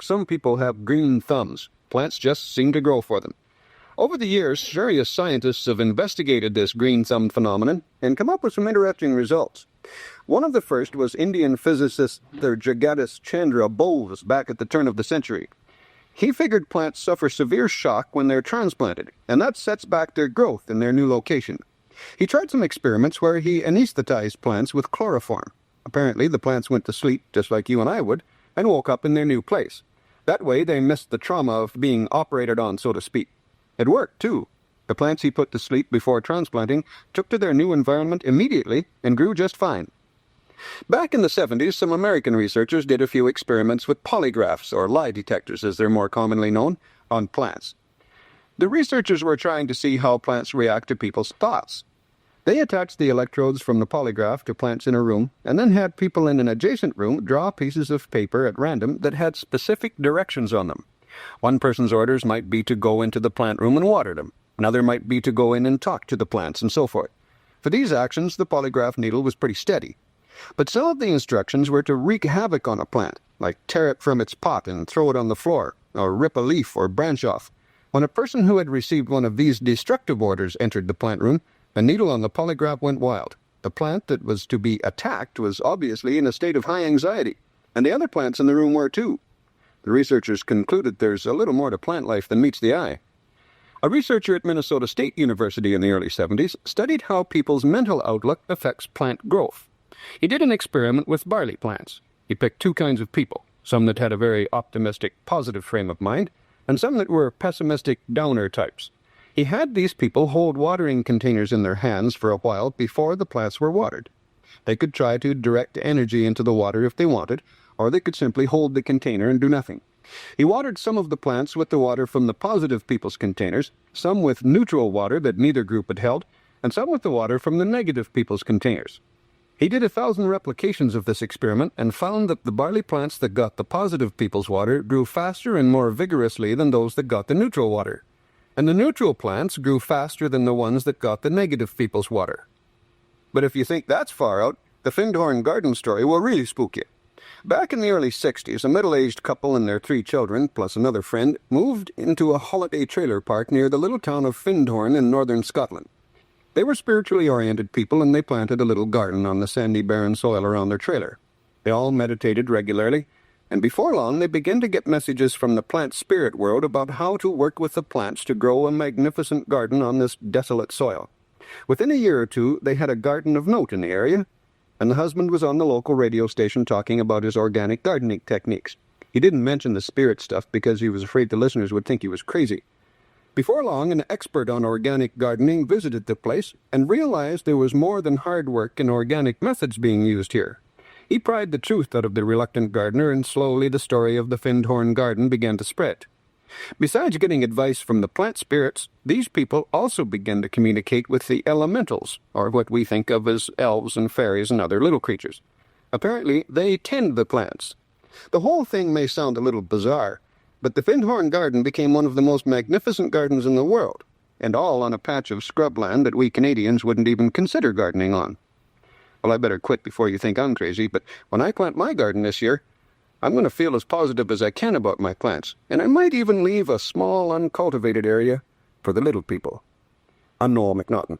some people have green thumbs. Plants just seem to grow for them. Over the years, various scientists have investigated this green thumb phenomenon and come up with some interesting results. One of the first was Indian physicist Sir Jagadish Chandra Bose back at the turn of the century. He figured plants suffer severe shock when they're transplanted, and that sets back their growth in their new location. He tried some experiments where he anesthetized plants with chloroform. Apparently, the plants went to sleep, just like you and I would, and woke up in their new place. That way, they missed the trauma of being operated on, so to speak. It worked, too. The plants he put to sleep before transplanting took to their new environment immediately and grew just fine. Back in the 70s, some American researchers did a few experiments with polygraphs, or lie detectors as they're more commonly known, on plants. The researchers were trying to see how plants react to people's thoughts. They attached the electrodes from the polygraph to plants in a room, and then had people in an adjacent room draw pieces of paper at random that had specific directions on them. One person's orders might be to go into the plant room and water them. Another might be to go in and talk to the plants, and so forth. For these actions, the polygraph needle was pretty steady. But some of the instructions were to wreak havoc on a plant, like tear it from its pot and throw it on the floor, or rip a leaf or branch off. When a person who had received one of these destructive orders entered the plant room, the needle on the polygraph went wild. The plant that was to be attacked was obviously in a state of high anxiety, and the other plants in the room were too. The researchers concluded there's a little more to plant life than meets the eye. A researcher at Minnesota State University in the early 70s studied how people's mental outlook affects plant growth. He did an experiment with barley plants. He picked two kinds of people, some that had a very optimistic, positive frame of mind, and some that were pessimistic, downer types. He had these people hold watering containers in their hands for a while before the plants were watered. They could try to direct energy into the water if they wanted, or they could simply hold the container and do nothing. He watered some of the plants with the water from the positive people's containers, some with neutral water that neither group had held, and some with the water from the negative people's containers. He did 1,000 replications of this experiment and found that the barley plants that got the positive people's water grew faster and more vigorously than those that got the neutral water. And the neutral plants grew faster than the ones that got the negative people's water. But if you think that's far out, the Findhorn garden story will really spook you. Back in the early 60s, a middle-aged couple and their 3 children, plus another friend, moved into a holiday trailer park near the little town of Findhorn in northern Scotland. They were spiritually oriented people, and they planted a little garden on the sandy, barren soil around their trailer. They all meditated regularly, and before long they began to get messages from the plant spirit world about how to work with the plants to grow a magnificent garden on this desolate soil. Within a year or two, they had a garden of note in the area, and the husband was on the local radio station talking about his organic gardening techniques. He didn't mention the spirit stuff because he was afraid the listeners would think he was crazy. Before long, an expert on organic gardening visited the place and realized there was more than hard work and organic methods being used here. He pried the truth out of the reluctant gardener, and slowly the story of the Findhorn garden began to spread. Besides getting advice from the plant spirits, these people also began to communicate with the elementals, or what we think of as elves and fairies and other little creatures. Apparently, they tend the plants. The whole thing may sound a little bizarre, but the Findhorn garden became one of the most magnificent gardens in the world, and all on a patch of scrubland that we Canadians wouldn't even consider gardening on. Well, I better quit before you think I'm crazy, but when I plant my garden this year, I'm going to feel as positive as I can about my plants, and I might even leave a small, uncultivated area for the little people. I'm Noel McNaughton.